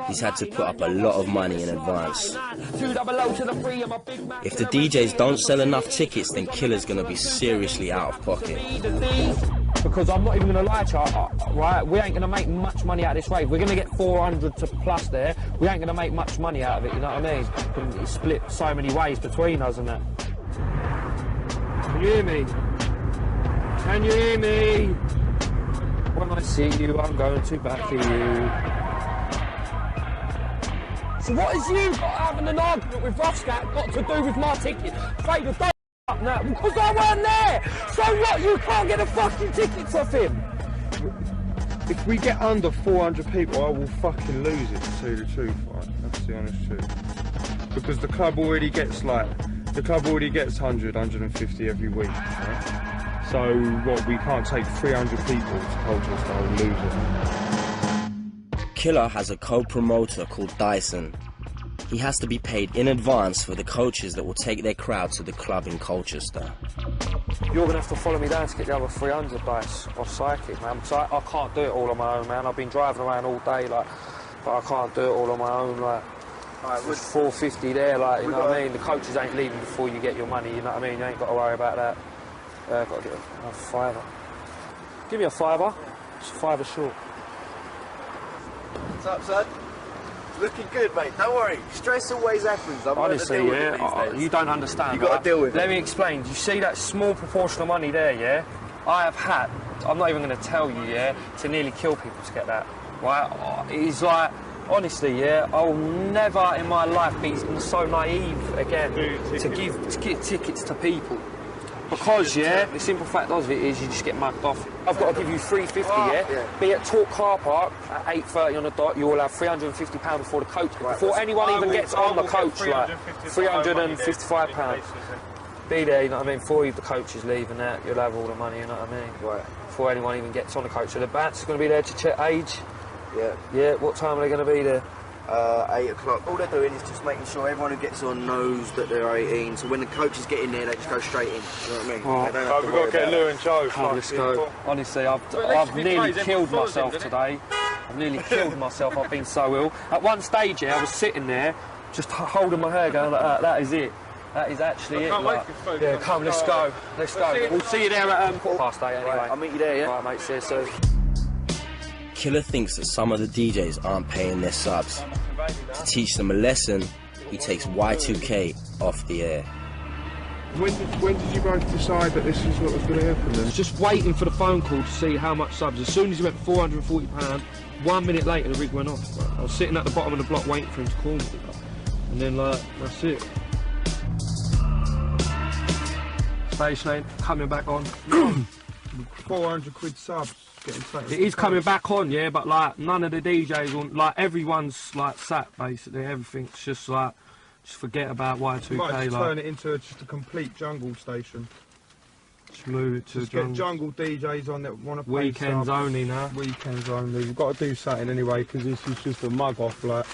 He's had to put up a lot of money in advance. If the DJs don't sell enough tickets, then Killer's gonna be seriously out of pocket. Because I'm not even going to lie to you, right, we ain't going to make much money out of this rave. We're going to get 400 to plus there. We ain't going to make much money out of it, you know what I mean? It's split so many ways between us and that. Can you hear me? Can you hear me? When I see you, I'm going to back for you. So what has you got having an argument with Ruffscat got to do with my ticket? Fader, don't up now, because I weren't there! So what, you can't get the fucking tickets off him? If we get under 400 people, I will fucking lose it, to tell you the truth, right? That's the honest truth. Because the club already gets 100, 150 every week, right? So, what, we can't take 300 people to Colchester, I will lose it. Killer has a co-promoter called Dyson. He has to be paid in advance for the coaches that will take their crowd to the club in Colchester. You're going to have to follow me down to get the other 300 dice off Psychic, man, because I can't do it all on my own, man. I've been driving around all day, like, but I can't do it all on my own, like. There's 450 there, like, you know what I mean? The coaches ain't leaving before you get your money, you know what I mean? You ain't got to worry about that. Got to get a fiver. Give me a fiver. It's a fiver short. What's up, son? Looking good, mate. Don't worry. Stress always happens. Honestly, yeah, you don't understand. You got to deal with it. Let me explain. You see that small proportion of money there, yeah? I have had, I'm not even going to tell you, yeah, to nearly kill people to get that, right? It's like, honestly, yeah, I'll never in my life be so naive again to give tickets to people. Because, yeah, the simple fact of it is you just get mugged off. I've got to give you $350, yeah? Be at Talk Car Park at 8:30 on the dot, you will have £350 before the coach. Before anyone even gets on the coach, like, £355. Be there, you know what I mean? Before the coach is leaving that, you'll have all the money, you know what I mean? Right. Before anyone even gets on the coach. So the bouncer's going to be there to check age? Yeah. Yeah, what time are they going to be there? 8 o'clock. All they're doing is just making sure everyone who gets on knows that they're 18. So when the coaches get in there, they just go straight in. You know what I mean? Right. We've got to get Lou and Joe. Let's go. Honestly, I've nearly killed myself today. I've nearly killed myself. I've been so ill. At one stage, yeah, I was sitting there, just holding my hair, going like that. That is it. That is actually it. Like, yeah, come, let's go. Let's go. We'll see you there at 8:15 anyway. Right, I'll meet you there, yeah? Right, mate, see you soon. Killer thinks that some of the DJs aren't paying their subs. To teach them a lesson, he takes Y2K off the air. When did you both decide that this is what was going to happen then? Just waiting for the phone call to see how much subs. As soon as he went £440, 1 minute later the rig went off. I was sitting at the bottom of the block waiting for him to call me. And then, like, that's it. Station ain't coming back on. 400 quid subs. It is coming back on, yeah, but like none of the DJs, like everyone's like sat basically. Everything's just like, just forget about Y2K. Might just like, turn it into just a complete jungle station. Just move it to just get jungle DJs on that want to play weekends subs. only now. Weekends only. We've got to do something anyway because this is just a mug off. Like,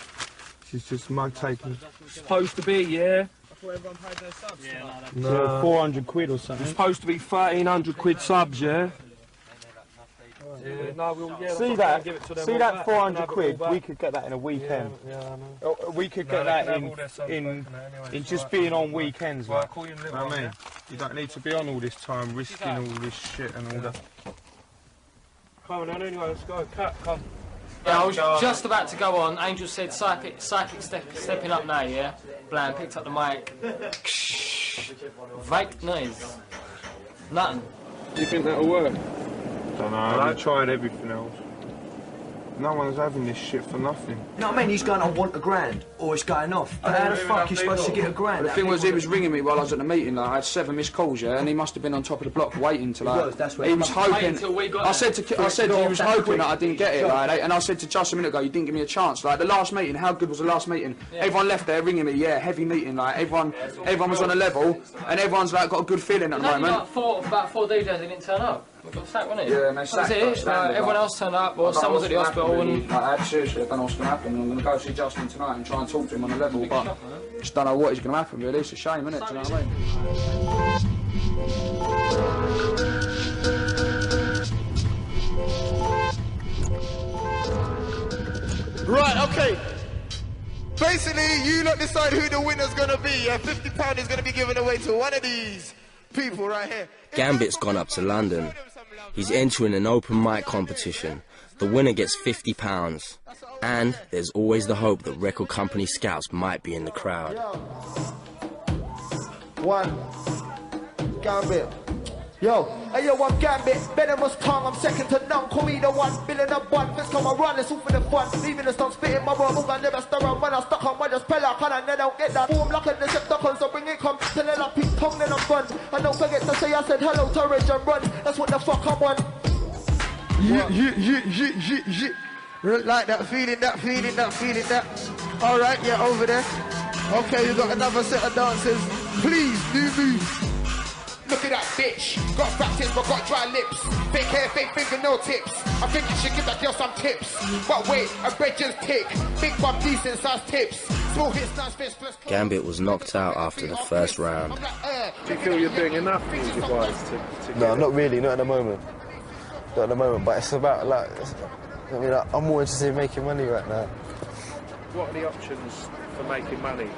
this is just mug taking. Supposed to be, yeah. I thought everyone paid their subs. Yeah, no. 400 quid or something. It's supposed to be 1,300 quid subs, yeah. Yeah, no, see that? See that 400 quid? We could get that in a weekend. Yeah, I know. We could get that in just being on weekends. Like, you know what I mean? You don't need to be on all this time, risking all this shit and all that. Come on, anyway, let's go. Cut, come. Yeah, I was just about to go on. Angel said psychic stepping up now, yeah? Bland picked up the mic. Fake noise. Nothing. Do you think that'll work? Don't know, I've tried everything else. No one's having this shit for nothing. You know what I mean? He's going, I want $1,000, or it's going off. But how the fuck are you supposed to get $1,000? The thing was, he was ringing me while I was at the meeting. Like, I had 7 missed calls, yeah, and he must have been on top of the block waiting to like. He was hoping. I said he was hoping that I didn't get it, like, and I said to Josh a minute ago, you didn't give me a chance. Like the last meeting, how good was the last meeting? Yeah. Everyone left there ringing me, yeah, heavy meeting. Like everyone was on a level, and everyone's like got a good feeling at the moment. About four DJs that didn't turn up. We got sacked, wasn't it? Yeah, and they sacked us. Everyone else turned up, or someone's at the hospital. And seriously, I don't know what's going to happen. I'm going to go see Justin tonight and try and talk to him on a level, but just don't know what is going to happen. Really, it's a shame, isn't it? Do you know what I mean? Right, okay. Basically, you lot decide who the winner's gonna be. Yeah, £50 is gonna be given away to one of these people right here. Gambit's gone up to London. He's entering an open mic competition. The winner gets £50. And there's always the hope that record company scouts might be in the crowd. One. Gambit. Yo, hey yo, I'm Gambit, venomous tongue, I'm second to none. Call me the 1 billion and one. Let's come and run, it's all for the fun. Leaving the stop spitting my world, I never stir around when I stuck on my just pella. Can I don't get that form like a Decepticon, so bring it come. Tell it like ping pong, then I'm gone. And don't forget to say I said hello to Rage and Run. That's what the fuck I'm on. Like that feeling, that. Alright, yeah, over there. Okay, we got another set of dancers. Please do move. Look at that bitch, got practice but got dry lips. Fake hair, fake finger, no tips. I think you should give that girl some tips. But wait, a bread just tick. Big bum, decent size tips. Small hits, nice fist, plus. Gambit was knocked out after the first round. Do you feel you're doing enough music-wise to No, not really, not at the moment. Not at the moment, but it's about like, I mean, I'm more interested in making money right now. What are the options for making money?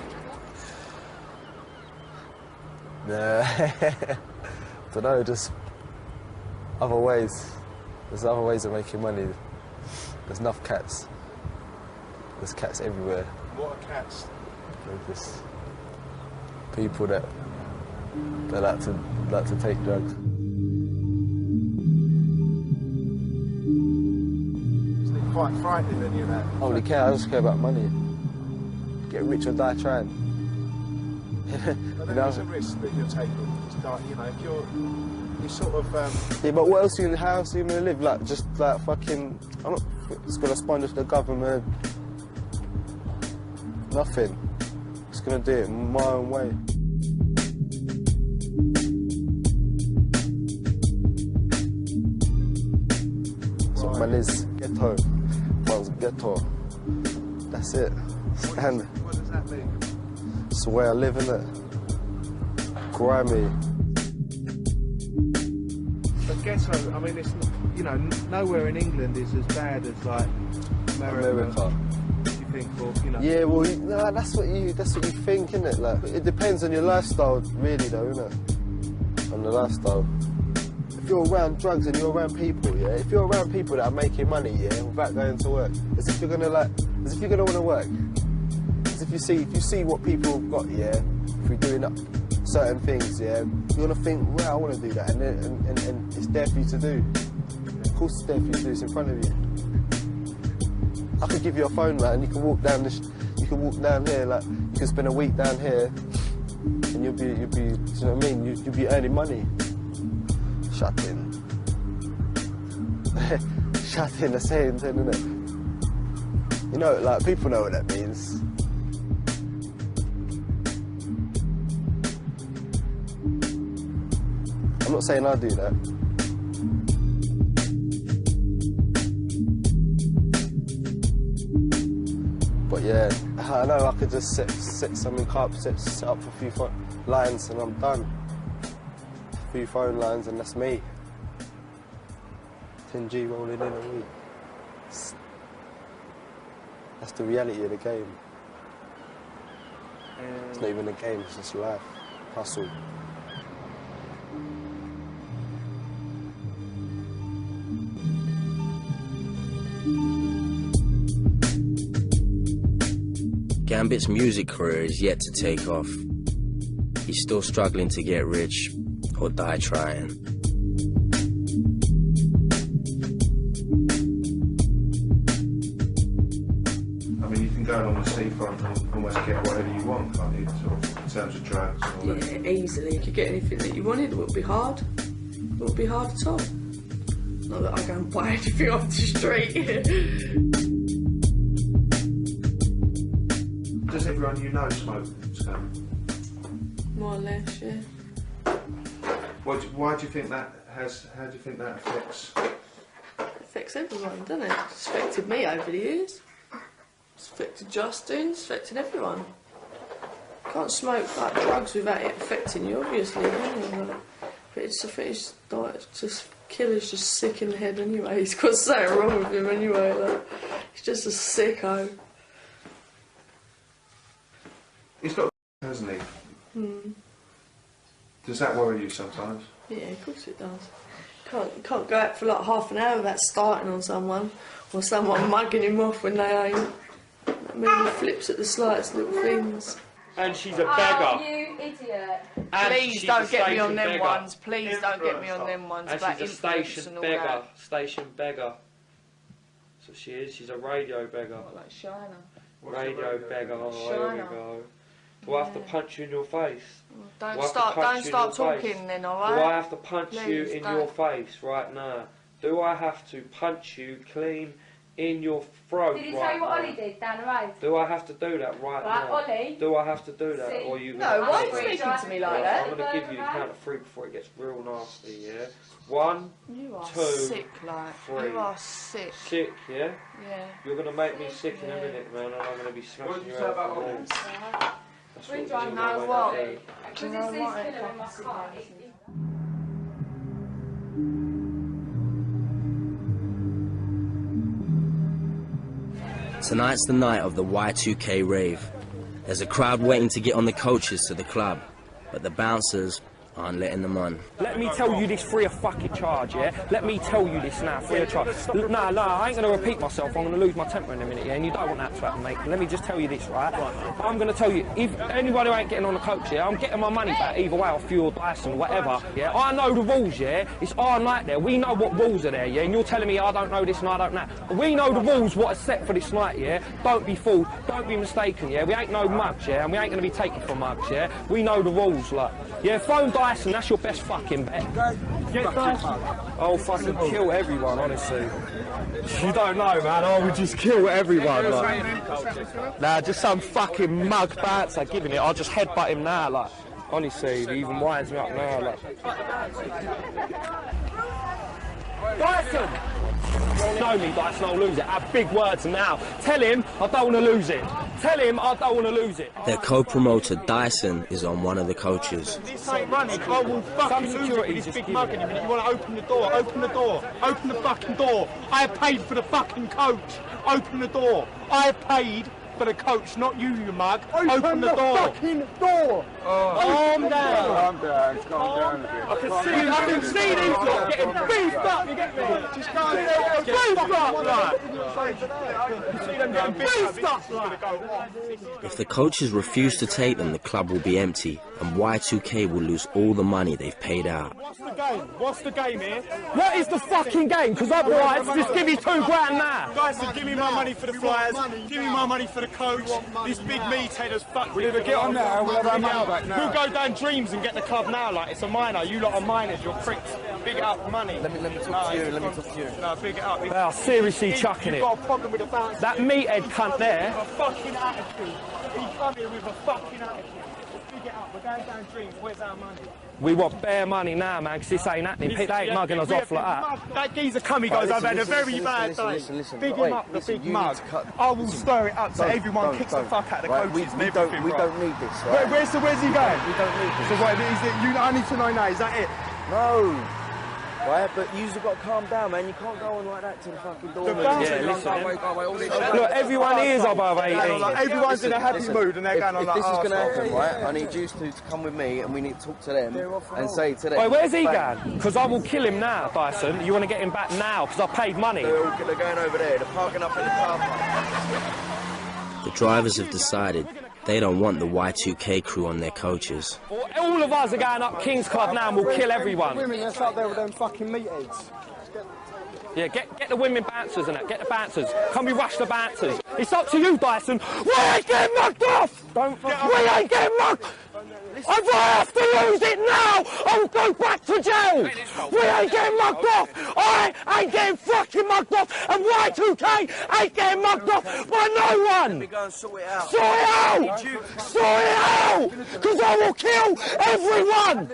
Don't know, just other ways. There's other ways of making money. There's enough cats. There's cats everywhere. What are cats? They're just people that like to take drugs. quite frightening, any of that? I don't really care, I just care about money. Get rich or die trying. But there is a risk that you're taking. You know, if you're sort of... Yeah, but what else how else are you going to live? Like, just like fucking... I'm not just going to sponge the government. Nothing. Just going to do it my own way. That's what man is. Ghetto. Man's ghetto. That's it. Stand. What does that mean? It's the way I live, innit? Grimy. But ghetto, I mean, it's, you know, nowhere in England is as bad as, like, America. You think, or, you know... Yeah, well, no, that's what you think, innit? Like, it depends on your lifestyle, really, though, innit? On the lifestyle. If you're around drugs and you're around people, yeah? If you're around people that are making money, yeah, without going to work, as if you're gonna want to work. As if you see what people have got, yeah? If we're doing up certain things, yeah? You're gonna think, well, I want to do that, and it's there for you to do. Of course it's there for you to do, it's in front of you. I could give you a phone, man, and you can walk down here, like, you can spend a week down here, and you'll be, you know what I mean? You'll be earning money. Shut in. Shut in, the same thing, isn't it? You know, like, people know what that means. I'm not saying I do that. But yeah, I know I could just set something up, set up for a few lines and I'm done. A few phone lines and that's me. 10G rolling in a week. That's the reality of the game. It's not even a game, it's just life. Hustle. Gambit's music career is yet to take off. He's still struggling to get rich or die trying. I mean, you can go along the seafront and almost get whatever you want, can't you? Sort of, in terms of drugs and all that. Yeah, easily. If you get anything that you wanted, it wouldn't be hard. It wouldn't be hard at all. Not that I go and buy anything off the street. Does everyone you know smoke, Sam? More or less, yeah. Why do you think that how do you think that affects? It affects everyone, doesn't it? It's affected me over the years. It's affected Justin, it's affected everyone. You can't smoke like drugs without it affecting you, obviously. But it's just killer's just sick in the head anyway. He's got something wrong with him anyway. Like, he's just a sicko. He's got hasn't he? Does that worry you sometimes? Yeah, of course it does. You can't go out for like half an hour without starting on someone, or someone mugging him off when they ain't. I mean, he flips at the slightest little things. And she's a beggar. Oh, you idiot. Please don't get me on them ones. Please don't get me on them ones. And she's a station beggar. Station beggar. That's what she is. She's a radio beggar. Like Shiner. Radio beggar. Oh, there we go. Do I have to punch you in your face? Don't start talking then, alright? Do I have to punch you in your face right now? Do I have to punch you clean in your throat right now? Did he tell you what Ollie did down the road? Do I have to do that right now? Ollie? Do I have to do that? Or are you no, why are you speaking to me like that? I'm going to give you the count of 3 before it gets real nasty, yeah? 1, you are 2, sick, like. 3. You are sick. Sick, yeah? Yeah. You're going to make me sick in a minute, man, and I'm going to be smashing you out of the room. That's what You know what? Do you know what? Tonight's the night of the Y2K rave. There's a crowd waiting to get on the coaches to the club, but the bouncers aren't letting them on. Let me tell you this free of fucking charge, yeah? Let me tell you this now, free of charge. No, I ain't going to repeat myself. I'm going to lose my temper in a minute, yeah? And you don't want that to happen, mate. Let me just tell you this, right? I'm going to tell you, if anybody who ain't getting on the coach, yeah, I'm getting my money back either way, off Fuel, Dyson, whatever, yeah? I know the rules, yeah? It's our night there. We know what rules are there, yeah? And you're telling me I don't know this and I don't know that. We know the rules, what are set for this night, yeah? Don't be fooled. Don't be mistaken, yeah? We ain't no mugs, yeah? And we ain't going to be taken for mugs, yeah? We know the rules, like. Yeah, phone Dyson, that's your best fucking bet. Get Dyson. I'll fucking kill everyone, honestly. You don't know, man. I would just kill everyone, like. Nah, just some fucking mug bouncer giving it. I'll just headbutt him now, like. Honestly, he even winds me up now, like. Dyson! Know me, Dyson, I'll lose it. Have big words now. Tell him I don't want to lose it. Tell him I don't want to lose it. Their co-promoter Dyson is on one of the coaches. This ain't running. I will fucking lose it with this big mug in a minute. You want to open the door? Open the door. Open the fucking door. I have paid for the fucking coach. Open the door. I have paid for the coach, not you, you mug. Open the door. Fucking door. Calm down. Calm down. Calm down a bit. I can see these lot getting beefed up. You get me? Just calm down. Beefed up, right? You see them getting beefed up, right? If the coaches refuse to take them, the club will be empty, and Y2K will lose all the money they've paid out. What's the game? What's the game here? What is the fucking game? Because otherwise, just give you $2 grand now. Guys, so give me my money for the flyers. Give me my money for the coach. This big meathead fucked. We'll either get on there or we'll have our money back now. We'll go down Dreams and get the club now, like it's a minor. You lot are minors, you're pricks. Big it up for money. Let me talk to you, let me talk to you. No, big it up. They are seriously chucking it. You've got a problem with the bounce. That meathead cunt there. A fucking attitude. He come here with a fucking attitude. Big it up, we're going down Dreams, where's our money? We want bare money now, man, because this ain't happening. They ain't mugging us off like that. That geezer come, he goes, I've had a very bad day. Big him up, the big mug. I will stir it up so everyone kicks the fuck out of the coaches and everything. We don't need this, right? Where's he going? We don't need this. So what, I need to know now, is that it? No. Right, but you've got to calm down, man. You can't go on like that to the fucking door. Yeah, listen. Look, everyone here is above 18. Everyone's in a happy mood and they're going on like, if this is going to happen, right, I need you to come with me and we need to talk to them and say to them... Wait, where's he going? Because I will kill him now, Dyson. You want to get him back now because I paid money. They're going over there. They're parking up in the car park. The drivers have decided they don't want the Y2K crew on their coaches. All of us are going up King's Club now and we'll kill everyone. Women, that's up there with them fucking meatheads. Yeah, get the women bouncers and that. Get the bouncers. Can we rush the bouncers? It's up to you, Dyson. We ain't getting mugged off! We ain't getting mugged! If I have to lose it now, I'll go back to jail! We ain't getting mugged off! I ain't getting fucking mugged off! And Y2K ain't getting mugged off by no one! Let me go and sort it out. Sort it out! Sort it out! Because I will kill everyone!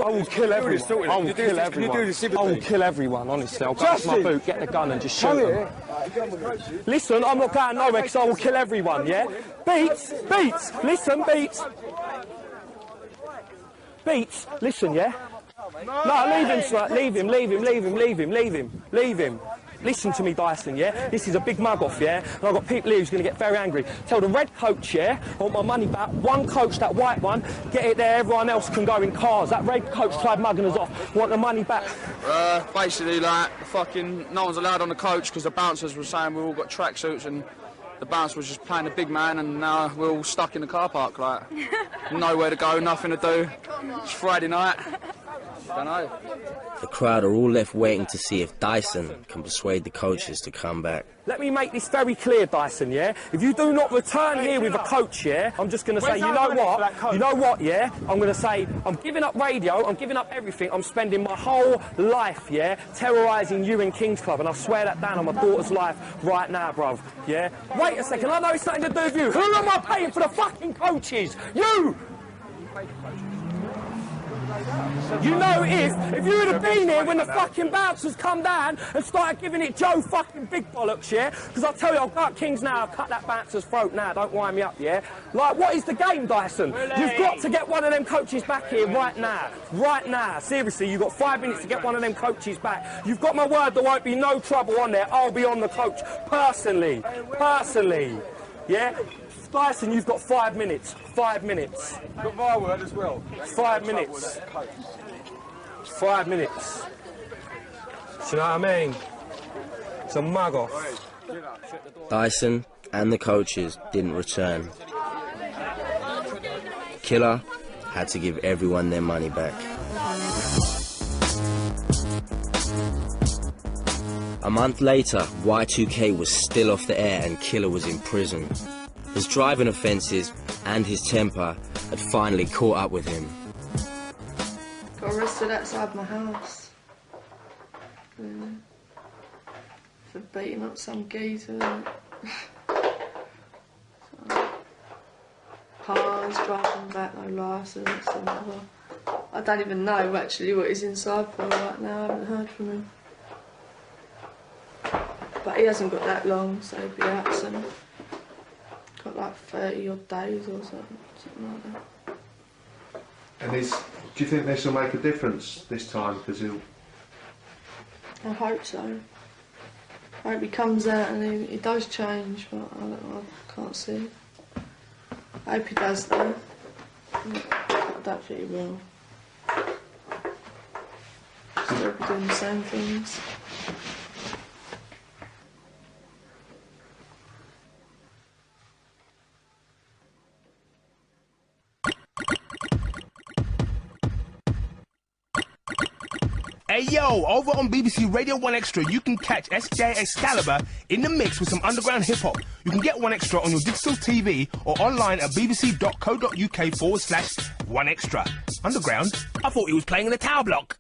I will kill everyone. I will kill everyone. I will kill everyone, honestly. I'll go to my boot, get the gun and just shoot them. Listen, I'm not going nowhere because I will kill everyone, yeah? Beats, listen, Beats. Beats, listen, yeah? No, leave him, sir. Leave him. Listen to me, Dyson, yeah? This is a big mug off, yeah? And I've got people here who's going to get very angry. Tell the red coach, yeah? I want my money back. One coach, that white one, get it there. Everyone else can go in cars. That red coach tried mugging us off. Want the money back. Basically, like, no one's allowed on the coach because the bouncers were saying we've all got tracksuits and the bouncer was just playing the big man and now we're all stuck in the car park, like, nowhere to go, nothing to do. It's Friday night. Don't know. The crowd are all left waiting to see if Dyson can persuade the coaches to come back. Let me make this very clear, Dyson, yeah? If you do not return here with a coach, yeah, I'm just going to say, you know what, yeah? I'm going to say, I'm giving up radio, I'm giving up everything, I'm spending my whole life, yeah, terrorising you and King's Club, and I swear that down on my daughter's life right now, bruv, yeah? Wait a second, I know it's nothing to do with you. Who am I paying for the fucking coaches? You! You know, if you would have been here when the fucking bouncers come down and started giving it Joe fucking big bollocks, yeah? Because I'll tell you, I'll go up King's now, I'll cut that bouncer's throat now, don't wind me up, yeah? Like, what is the game, Dyson? You've got to get one of them coaches back here right now. Right now. Seriously, you've got 5 minutes to get one of them coaches back. You've got my word, there won't be no trouble on there. I'll be on the coach, personally. Yeah? Dyson, you've got 5 minutes. 5 minutes. You've got my word as well. 5 minutes. 5 minutes. Do you know what I mean? It's a mug off. Dyson and the coaches didn't return. Killer had to give everyone their money back. A month later, Y2K was still off the air and Killer was in prison. His driving offences and his temper had finally caught up with him. Got arrested outside my house. For beating up some geezer. Cars, driving back, no licence. I don't even know actually what he's inside for right now. I haven't heard from him. But he hasn't got that long, so he'll be out soon. Got like 30 odd days or something like that. And do you think this will make a difference this time? Because he'll... I hope so. I hope he comes out and he does change, but I can't see. I hope he does though. I don't think he will. Still be doing the same things. Hey yo, over on BBC Radio 1 Extra, you can catch SJ Excalibur in the mix with some underground hip-hop. You can get 1 Extra on your digital TV or online at bbc.co.uk/1extra. Underground? I thought he was playing in the tower block.